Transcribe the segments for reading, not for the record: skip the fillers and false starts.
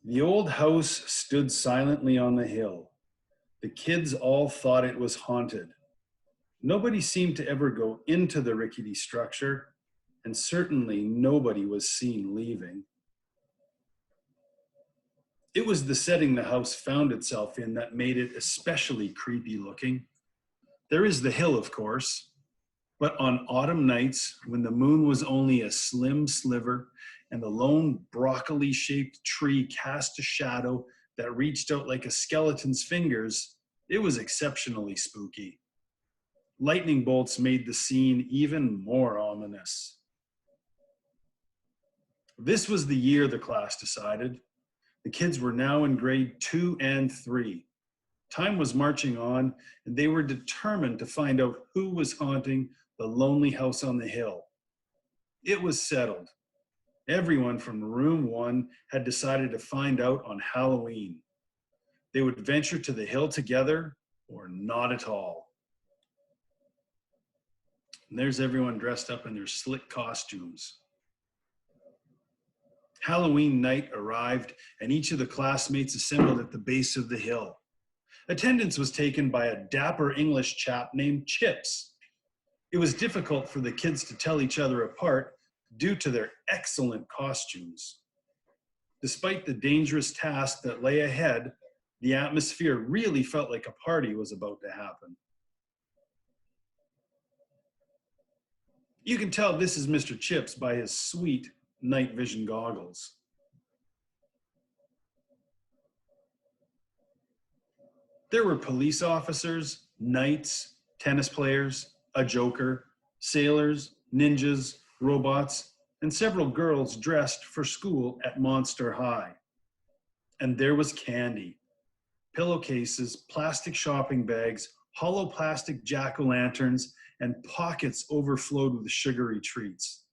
The old house stood silently on the hill. The kids all thought it was haunted. Nobody seemed to ever go into the rickety structure, and certainly nobody was seen leaving. It was the setting the house found itself in that made it especially creepy looking. There is the hill, of course, but on autumn nights, when the moon was only a slim sliver and the lone broccoli-shaped tree cast a shadow that reached out like a skeleton's fingers, it was exceptionally spooky. Lightning bolts made the scene even more ominous. This was the year, the class decided. The kids were now in grade 2 and 3. Time was marching on, and they were determined to find out who was haunting the lonely house on the hill. It was settled. Everyone from room 1 had decided to find out on Halloween. They would venture to the hill together or not at all. And there's everyone dressed up in their slick costumes. Halloween night arrived, and each of the classmates assembled at the base of the hill. Attendance was taken by a dapper English chap named Chips. It was difficult for the kids to tell each other apart due to their excellent costumes. Despite the dangerous task that lay ahead, the atmosphere really felt like a party was about to happen. You can tell this is Mr. Chips by his sweet night vision goggles. There were police officers, knights, tennis players, a joker, sailors, ninjas, robots, and several girls dressed for school at Monster High. And there was candy, pillowcases, plastic shopping bags, hollow plastic jack-o'-lanterns, and pockets overflowed with sugary treats.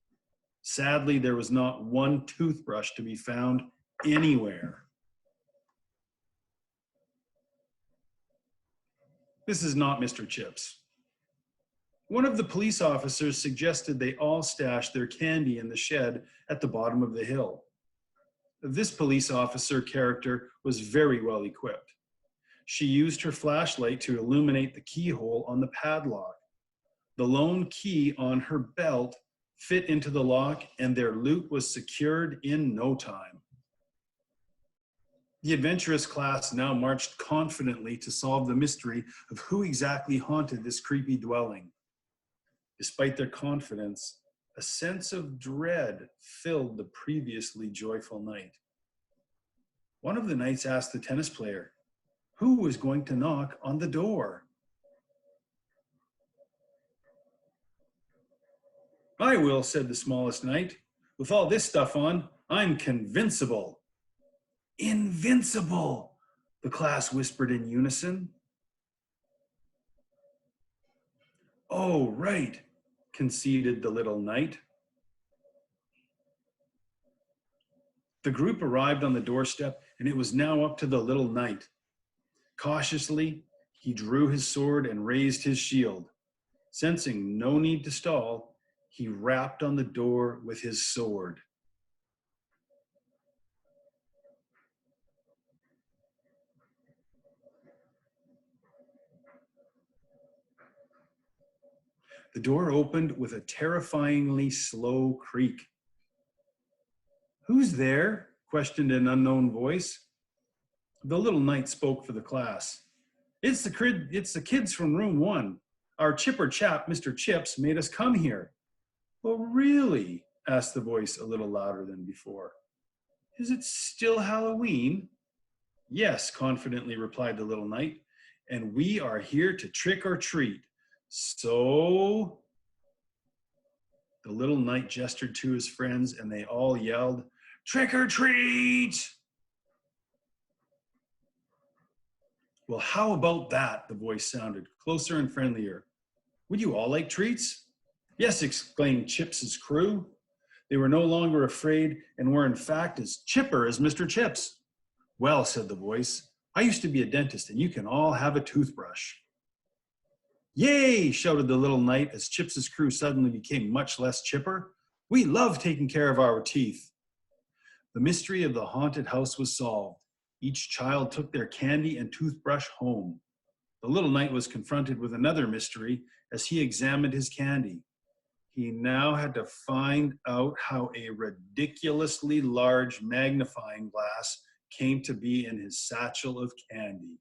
Sadly, there was not one toothbrush to be found anywhere. This is not Mr. Chips. One of the police officers suggested they all stash their candy in the shed at the bottom of the hill. This police officer character was very well equipped. She used her flashlight to illuminate the keyhole on the padlock. The lone key on her belt fit into the lock, and their loot was secured in no time. The adventurous class now marched confidently to solve the mystery of who exactly haunted this creepy dwelling. Despite their confidence, a sense of dread filled the previously joyful night. One of the knights asked the tennis player, who was going to knock on the door? I will, said the smallest knight. With all this stuff on, I'm convincible. Invincible, the class whispered in unison. Oh, right, conceded the little knight. The group arrived on the doorstep, and it was now up to the little knight. Cautiously, he drew his sword and raised his shield. Sensing no need to stall, he rapped on the door with his sword. The door opened with a terrifyingly slow creak. Who's there? Questioned an unknown voice. The little knight spoke for the class. It's the kids from room 1. Our chipper chap, Mr. Chips, made us come here. Oh, really? Asked the voice a little louder than before. Is it still Halloween? Yes, confidently replied the little knight, and we are here to trick or treat. So, the little knight gestured to his friends, and they all yelled, trick or treat! Well, how about that? The voice sounded closer and friendlier. Would you all like treats? Yes, exclaimed Chips's crew. They were no longer afraid and were in fact as chipper as Mr. Chips. Well, said the voice, I used to be a dentist and you can all have a toothbrush. Yay, shouted the little knight as Chips's crew suddenly became much less chipper. We love taking care of our teeth. The mystery of the haunted house was solved. Each child took their candy and toothbrush home. The little knight was confronted with another mystery as he examined his candy. He now had to find out how a ridiculously large magnifying glass came to be in his satchel of candy.